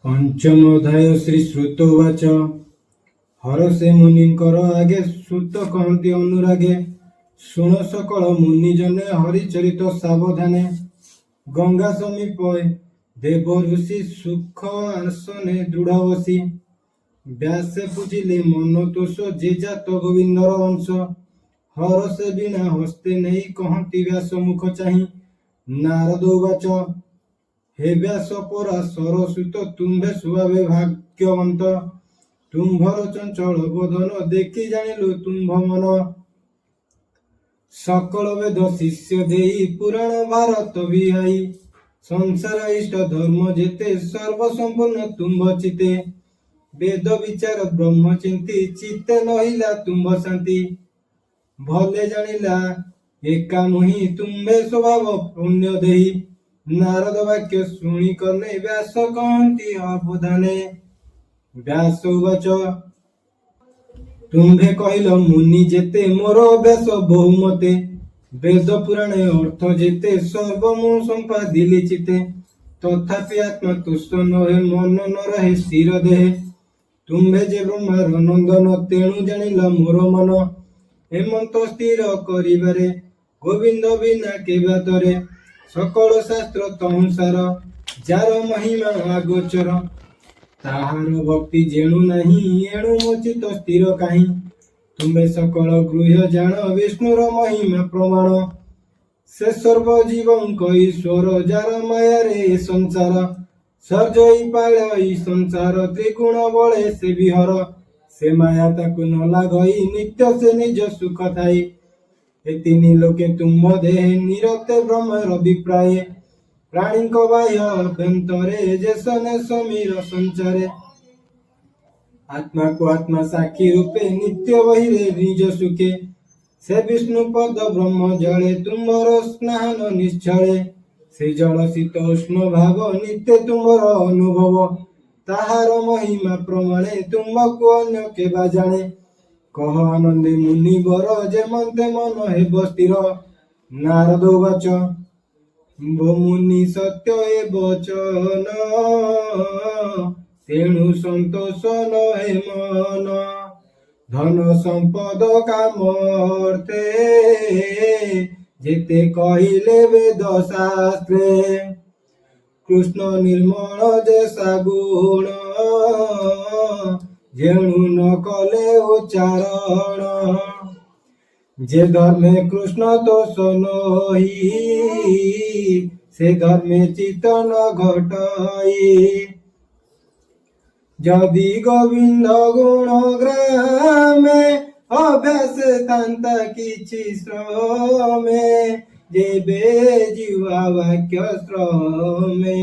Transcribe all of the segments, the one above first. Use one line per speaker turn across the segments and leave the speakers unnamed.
पंचम अध्याय श्री श्रुतवाच हरसे मुनिकर आगे श्रुत कहती अनुरागे शुण सकल मुनिजने हरिचरित सावधाने गंगा समीप देव ऋषि सुख आसने दृढ़ बसी व्यासे पूजिले मन तोष जे जात गोविंदर अंश हरसे बिना हस्ते नहीं कहती व्यास मुख चाही नारद उवाच हे व्यास परा सरस्वत तुम्भे सुभावे भाग्यवंत तुम्भर चंचल बदन देखी जानिलु तुम्भ मन सकल वेद शिष्य देई पुराण भारत विहाई संसार इष्ट धर्म जेते सर्व संपूर्ण तुम्भ चिते वेद विचार ब्रह्म चिंती चित्ते नहिला तुम्भ शांति भले जानिला एका मुहि तुम्भे स्वभाव पुण्य देही नारद वाक्य शुणी कने व्यास कहती अवधाने व्यास उवाच तुम्भे कहिल मुनि जेते मोर अभ्यास बहुमते वेद पुराणे अर्थ जेते सर्व मु संपादिली चिते तथापि आत्मा तुष्ट नहे मन न रहे स्थिर देहे तुम्भे जे ब्रह्मार नंदन तेणु जानिल मोर मन हेमंत स्थिर करिबारे गोविंद बिना केबातरे सकल शास्त्र तहुसार जार महिमा आगोचर ताहार भक्ति जेणु नहीं एणु मोचित स्थिर काहीं तुम्हें सकल गृह जान विष्णुर महिमा प्रमाण से सर्व जीवंक ईश्वर जार माया रे संसार सर्जई पालई संसार त्रिगुण बळे से विहर से माया ताकु न लागई नित्य से निज सुख थाई तीनी लोके तुम्भ देह निरते ब्रह्मर अभिप्राय प्राणी को बाह्य अभ्यंतरे जेसने समीर संचारे आत्मा को आत्मा साक्षी रूपे नित्य बहिरे निज सुखे से विष्णु पद ब्रह्म जले तुम्भर स्नान निश्चले से जल शीत उष्ण भाव नित्य तुम्भर अनुभव ताहार महिमा प्रमाणे तुम्भको अन्य केबा जाने कह आनंदे मुनि बर जेमंते मन हेब स्थिर नारद उवाच मुनि सत्य ए वचन तेणु संतोष नहे मन धन संपद कामर्थे जेते कहिले वेद शास्त्रे कृष्ण निर्मल जैसा गुण जेणु न कले उच्चारण जे धर्मे कृष्ण दोष नही से धर्मे चित्त न घटाई जदि गोविंद गुण ग्रामे अभ्यास तांता किछि श्रमे जेबे जीवा वाक्य श्रमे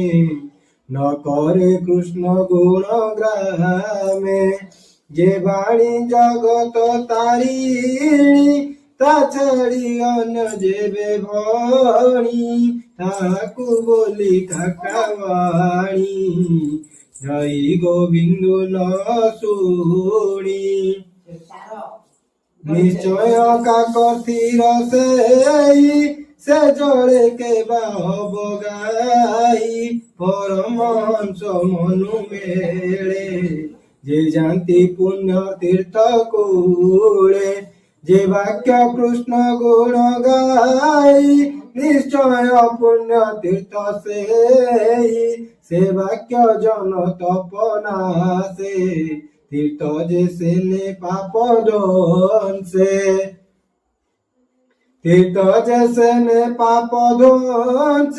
न करे कृष्ण गुण ग्रामे जे बाणी जगत तारिणी ता छाड़ी अन्य जेबे भणी ताकु बोली काकावाणी जय गोविंद न शुणी निश्चय काकथिर से जड़े के बाहब गाई परमहंस मनु मेले जे जानती पुण्य तीर्थ कूले जे वाक्य कृष्ण गुण गाई निश्चय पुण्य तीर्थ से वाक्य जन तपना से तीर्थ जैसे ने पाप धन तीर्थ जैसे ने पाप धन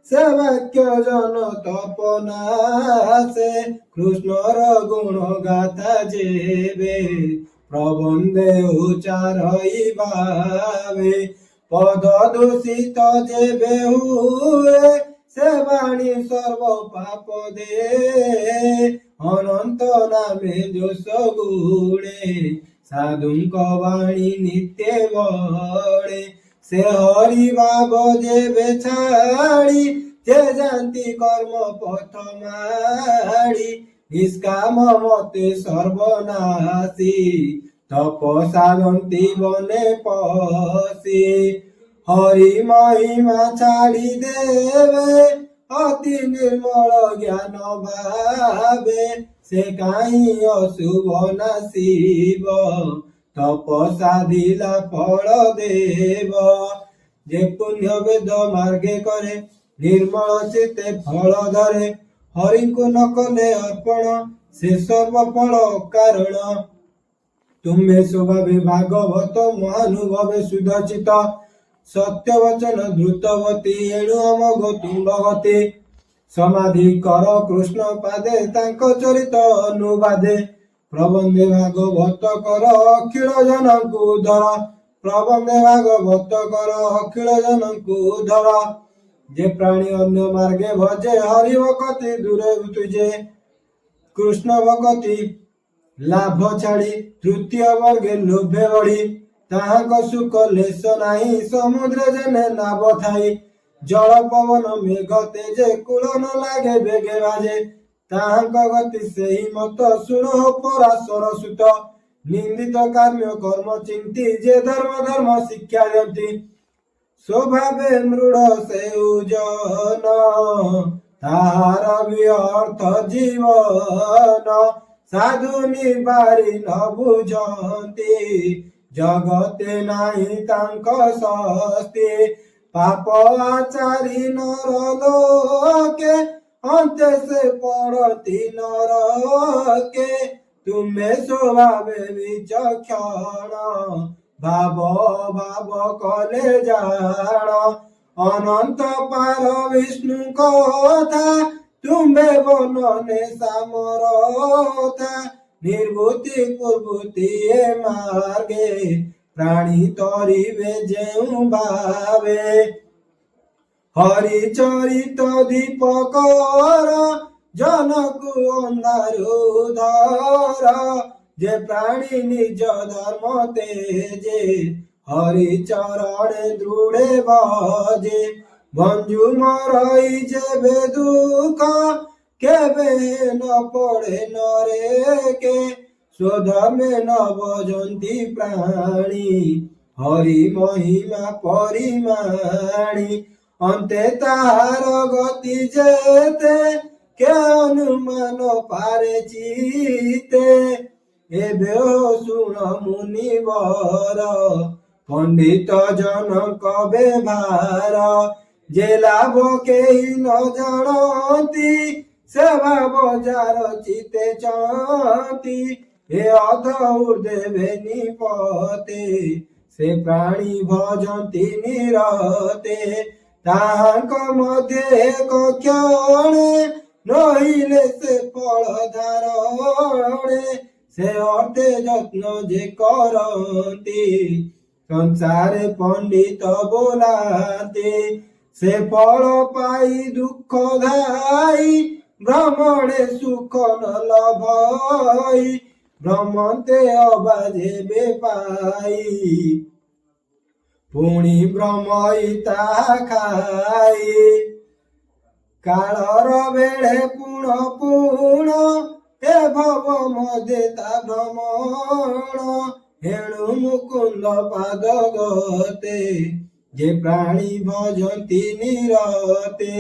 से वाक्य जन तपना से कृष्णर गुण गाथा जेबे प्रबंधे उच्चारई भावे पद दूषित जेबे हुए से वाणी सर्व पाप दे अनंत नामे दोष गुणे साधुंक वाणी नित्य बड़े से हरि भाव जेबे छाड़ी जे जानती कर्म पथ माड़ी निष्काम मते सर्वनाशी तप साधंती बने पसी हरि महिमा छाड़ी देवे ଅତି ନିର୍ମଳ ଜ୍ଞାନ ଭାବେ ସେ କାହିଁ ଅଶୁଭ ନାସିବ ତପ ସାଧିଲା ଫଳ ଦେବ ଯେ ପୁଣ୍ୟ ବେଦ ମାର୍ଗେ କରେ ନିର୍ମଳ ଚିତ୍ତେ ଫଳ ଧରେ ହରିଙ୍କୁ ନ କଲେ ଅର୍ପଣ ସେ ସର୍ବ ଫଳ କାରଣ ତୁମେ ସ୍ୱଭାବେ ଭାଗବତ ମହାନୁଭବେ ସୁଧଚିତ ସତ୍ୟ ବଚନ ଦ୍ରୁତବତୀ ଏଣୁ ଅମୋଘ ତୁଣ୍ଡଗତି ସମାଧି କର କୃଷ୍ଣ ପାଦେ ତାଙ୍କ ଚରିତ ଅନୁବାଦେ ପ୍ରବନ୍ଧେ ଭାଗବତ କର ଅଖିଳ ଜନଙ୍କୁ ଧର ପ୍ରବନ୍ଧେ ଭାଗବତ କର ଅଖିଳ ଜନଙ୍କୁ ଧର ଯେ ପ୍ରାଣୀ ଅନ୍ୟ ମାର୍ଗେ ଭଜେ ହରି ଭକତି ଦୂରେ ତୁଜେ କୃଷ୍ଣ ଭକତି ଲାଭ ଛାଡ଼ି ତୃତୀୟ ବର୍ଗେ ଲୋଭେ ବଢି ତାହାଙ୍କ ସୁଖ ଲେଶ ନାହିଁ ସମୁଦ୍ର ଯେନେ ନାବ ଥାଇ ଜଳ ପବନ ମେଘ ତେଜେ କୂଳ ନ ଲାଗେ ବେଗେ ବାଜେ ତାହାଙ୍କ ଗତି ସେହି ମତ ଶୁଣ ପରାଶର ସୁତ ନିନ୍ଦିତ କାମ୍ୟ କର୍ମ ଚିନ୍ତି ଯେ ଧର୍ମ ଶିକ୍ଷା ଦିଅନ୍ତି ସ୍ୱଭାବେ ମୃଢ଼ ସେଉଜନ ତାହାର ବ୍ୟର୍ଥ ଜୀବନ ସାଧୁ ନିବାରି ନ ବୁଝନ୍ତି ଜଗତେ ନାହିଁ ତାଙ୍କ ଶସ୍ତି ପାପ ଆଚାରି ନର ଲୋକେ ଅନ୍ତେ ସେ ପଡ଼ନ୍ତି ନରକେ ତୁମେ ସ୍ୱଭାବେ ବିଚକ୍ଷଣ ଭାବ କଲେ ଜାଣ ଅନନ୍ତ ପାର ବିଷ୍ଣୁ କଥା ତୁମ୍ଭେ ବନନେ ସାମରଥା ନିର୍ଭୂତି ପୂର୍ବୂତି ଏ ମାର୍ଗେ ପ୍ରାଣୀ ତରିବେ ଯେଉଁ ଭାବେ ହରି ଚରିତ ଦୀପକର ଜନକୁ ଅନ୍ଧାରୁ ଧର ଯେ ପ୍ରାଣୀ ନିଜ ଧର୍ମ ତେଜେ ହରି ଚରଣେ ଦୃଢ଼େ ଭଜେ ଭଞ୍ଜୁ ମରଇ ଯେବେ ଦୁଃଖ କେବେ ନ ପଡ଼େ ନରେକେ ସ୍ୱଧର୍ମେ ନ ଭଜନ୍ତି ପ୍ରାଣୀ ହରି ମହିମା ପରିମାଣି ଅନ୍ତେ ତାହାର ଗତି ଯେତେ କେ ଅନୁମାନ ପାରେ ଚିତେ ଏବେ ଶୁଣ ମୁନିବର ପଣ୍ଡିତ ଜନକ ବ୍ୟବହାର ଯେ ଲାଭ କେହି ନ ଜାଣନ୍ତି ସେ ଭାବ ଯାର ଚିତେ ଚନ୍ତି ଏ ଅଧ ଉର୍ଦ୍ଧ୍ୱେ ନିପତେ ସେ ପ୍ରାଣୀ ଭଜନ୍ତି ନିରତେ ତାହାଙ୍କ ମଧ୍ୟରେ ଏକ କ୍ଷଣେ ନହିଲେ ସେ ଫଳ ଧାରଣେ ସେ ଅର୍ଥେ ଯତ୍ନ ଯେ କରନ୍ତି ସଂସାରେ ପଣ୍ଡିତ ବୋଲାନ୍ତି ସେ ଫଳ ପାଇ ଦୁଃଖ ଧାଇ ଭ୍ରମଣେ ସୁଖ ନ ଲଭଇ ଭ୍ରମନ୍ତେ ଅବାଜେ ବେପାଇ ପୁଣି ଭ୍ରମଇ ତାହା ଖାଇ କାଳର ବେଳେ ପୁଣ ଏ ଭବ ମଧ୍ୟେ ତା ଭ୍ରମଣ ହେଣୁ ମୁକୁନ୍ଦ ପାଦ ଗତେ ଯେ ପ୍ରାଣୀ ଭଜନ୍ତି ନିରତେ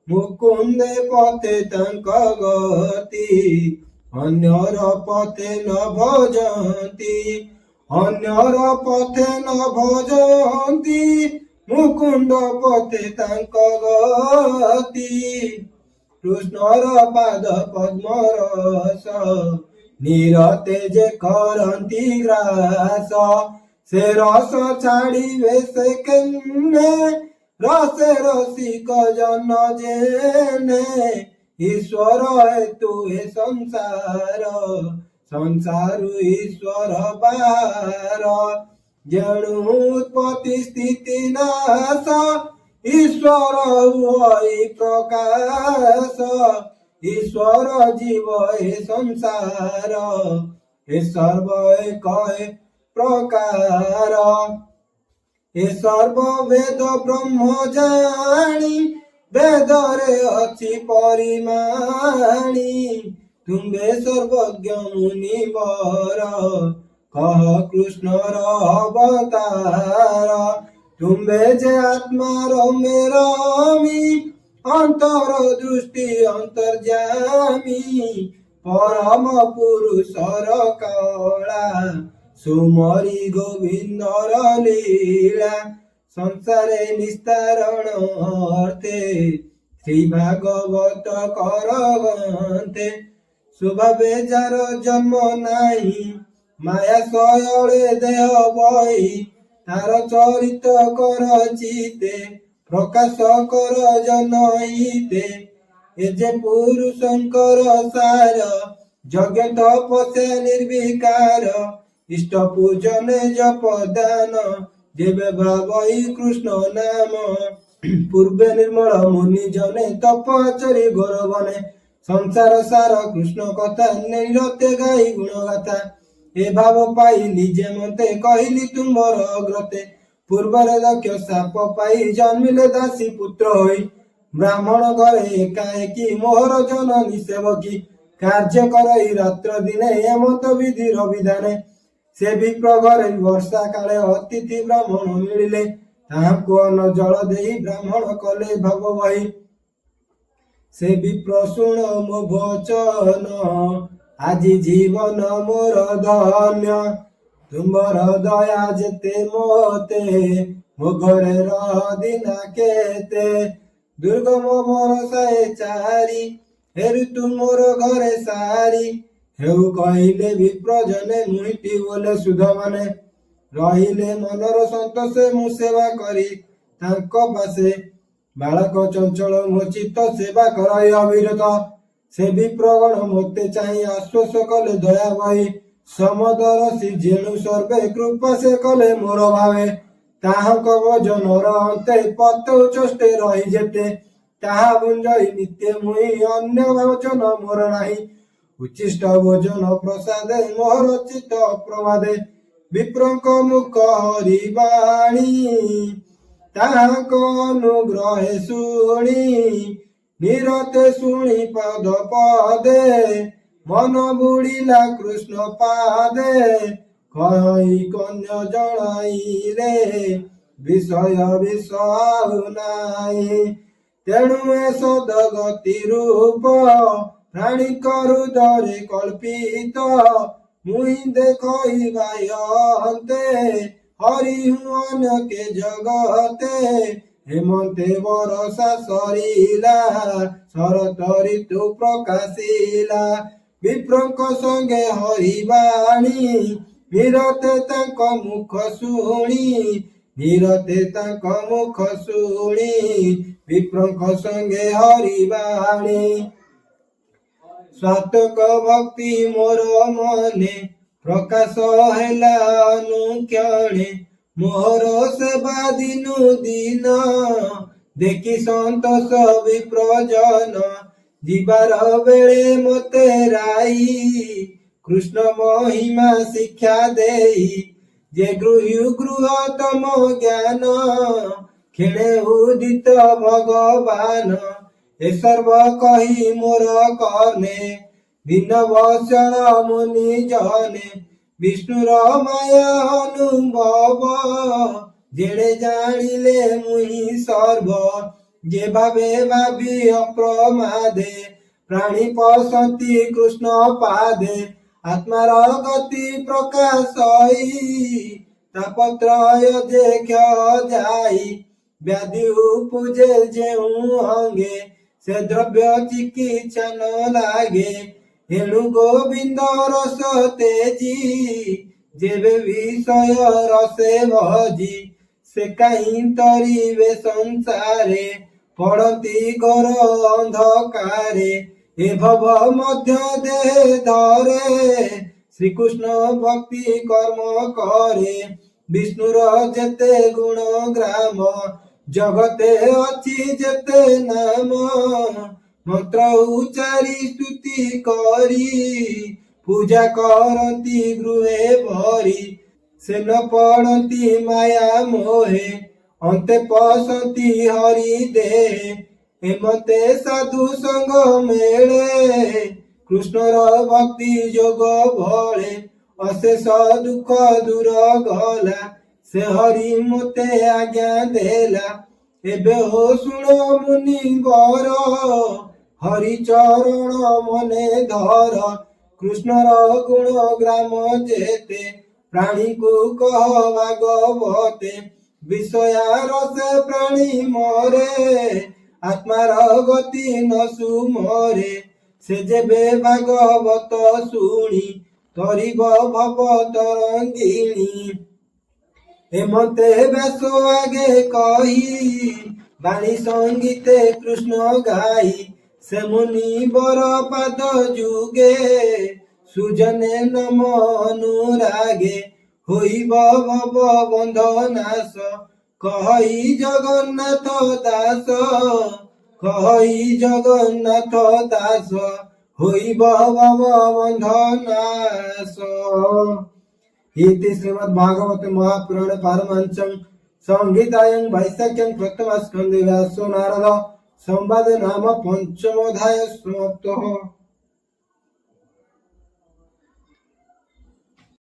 ମୁକୁନ୍ଦେ ପଥେ ତାଙ୍କ ଗତି ଅନ୍ୟର ପଥେ ନ ଭଜନ୍ତି ଅନ୍ୟର ପଥେ ନ ଭଜନ୍ତି ମୁକୁନ୍ଦ ପଥେ ତାଙ୍କ ଗତି କୃଷ୍ଣର ପାଦ ପଦ୍ମରସ ନିରତେ ଯେ କରନ୍ତି ଗ୍ରାସ ସେ ରସ ଛାଡ଼ିବେ ସେ କେନେ ରସେ ରସିକ ଜନ ଯେନେ ଈଶ୍ୱର ହେତୁ ଏ ସଂସାରୁ ଈଶ୍ୱର ବାର ଜଣୁ ଉତ୍ପତ୍ତି ସ୍ଥିତି ନାଶ ଈଶ୍ୱର ହୁଇ ପ୍ରକାଶ ଈଶ୍ୱର ଜୀବ ଏ ସଂସାର ଏ ସର୍ବ ଏକ ପ୍ରକାର ଏ ସର୍ବ ବେଦ ବ୍ରହ୍ମ ଜାଣି ବେଦରେ ଅଛି ପରିମାଣି ତୁମ୍ଭେ ସର୍ବଜ୍ଞ ମୁନିବର କହ କୃଷ୍ଣର ଅବତାର ତୁମ୍ଭେ ଯେ ଆତ୍ମାର ମେରମି अंतर दृष्टि अंतर्जामी परम पुरुषर कला सुमरी गोविंदर लीला संसारे निस्तारण अर्थे श्री भागवत कर ग्रंथे स्वभावे जार जन्म नाही माया सयळे देह बही तार चरित कर चिते प्रकाश कर जनहिते ए जे पुरुषंकर सार यज्ञ तपस्या निर्विकार इष्ट पूजन जप दान जेबे भावई कृष्ण नाम पूर्वे निर्मल मुनि जने तपचरी गौरवने संसार सार कृष्ण कथा निरते गाई गुणगाथा ए भाव पाई निजे मते कहली तुमर अग्रते पूर्वर दक्ष साप पाई जन्मिले दासी पुत्र होई ब्राह्मण घरे एकाएकी मोहर जननी सेवकी कार्य करई रात्र दिने हेमंत विधिर विधाने से विप्र घरे वर्षा काले अतिथि ब्राह्मण मिलिले ताहाको अन्न जल देई ब्राह्मण कले भाव वही से विप्र शुण मो वचन আজি जीवन मोर धन्य तुमर दया जेते मोते मो घरे रदिना केते दुर्गम मोर साए चारी हेरु तुमर घरे सारी हेउ कहिले विप्र जने मुइटी बोले सुध माने रहिले मनर संतोषे मु सेवा करी तांको पासे बालक चंचल मो चित्त सेवा करई अविरत से विप्रगण मोते चाहि आश्वास कले दया भाई समदरसी जेणु सर्वे कृपा से कले मोर भावे ताहाक भजनर अन्ते पत चष्टे रही जेते ताहा बुंजई नित्य मुई अन्य भजन मोर नाही उच्चिष्ट भोजन प्रसादे मोर चित्त प्रमादे विप्रंक मुख हरिवाणी ताहाक अनुग्रहे शुणी निरते शुणी पद पदे मन बुड़िला कृष्ण पादे कहि कन्या जणाइले विषय विषाहु नाई तेणु ए सदगति रूप प्राणी करु दरे कल्पित मुहि देखई बायन्ते हरि हुअन के जगते हेमंते बरसा सरिला शरत ऋतु प्रकाशिला विप्रंक संगे हरिवाणी निरते तांक मुख शुणी निरते तांक मुख शुणी विप्रंक संगे हरिवाणी स्वात्मक भक्ति मोर मने प्रकाश हेला अनुक्षणे मोहर सेवा दिनु दिन देखि संतोष विप्रजन जीवार बेले मते राई कृष्ण महिमा शिक्षा देई जे गृह्यु गृहतम ज्ञान खेणे उदित भगवान ए सर्व कही मोर कर्णे दिन वसण मुनि जने विष्णुर माया अनुभव जेड़े जानिले मुहि सर्व जे भावे भावी अप्रमादे प्राणी पसंती कृष्ण पादे आत्मार गति प्रकाशई तापत्रय जे जाई व्याधि उपजे जेउ अंगे से द्रव्य चिकित्सा न लागे हेणु गोविंद रस तेजी जेबे विषय रसे भजी से कहीं तरीवे संसारे पड़ती घर अंधकारे हे भव मध्य देह धरे श्रीकृष्ण भक्ति कर्म करे विष्णुर जेते गुण ग्राम जगते अच्छी जेते नाम मंत्र उच्चारी स्तुति करी पूजा करती गृहे भरी से न पड़ती माया मोहे अंते पसंती हरि दे हेमते साधु संग मेले कृष्णर भक्ति जोग भले अशेष दुख दूर गला से हरि मते आज्ञा देला ଏବେ ହୋ ଶୁଣ ମୁନିଙ୍କର ହରିଚରଣ ମନେ ଧର କୃଷ୍ଣର ଗୁଣ ଗ୍ରାମ ଯେତେ ପ୍ରାଣୀକୁ କହ ଭାଗବତେ ବିଷୟା ରସେ ପ୍ରାଣୀ ମରେ ଆତ୍ମାର ଗତି ନ ସୁମରେ ସେ ଯେବେ ଭାଗବତ ଶୁଣି ତରିବ ଭବ ତରଙ୍ଗିଣୀ ଏମତେ ବ୍ୟାସ ଆଗେ କହି ବାଣୀ ସଙ୍ଗୀତେ କୃଷ୍ଣ ଗାଇ ସେ ମୁନି ବର ପାଦ ଯୁଗେ ସୁଜନେ ନମ ଅନୁରାଗେ ହୋଇବ ଭବ ବନ୍ଧ ନାଶ କହି ଜଗନ୍ନାଥ ଦାସ କହି ଜଗନ୍ନାଥ ଦାସ ହୋଇବ ଭବ ବନ୍ଧ ନାଶ। इति श्रीमद्भागवते महापुराणे पारमहंस्यं संहितायां वैशाख्यं प्रथमस्कन्धे व्यासो नारद संवादे नाम पंचमोऽध्यायः समाप्तः।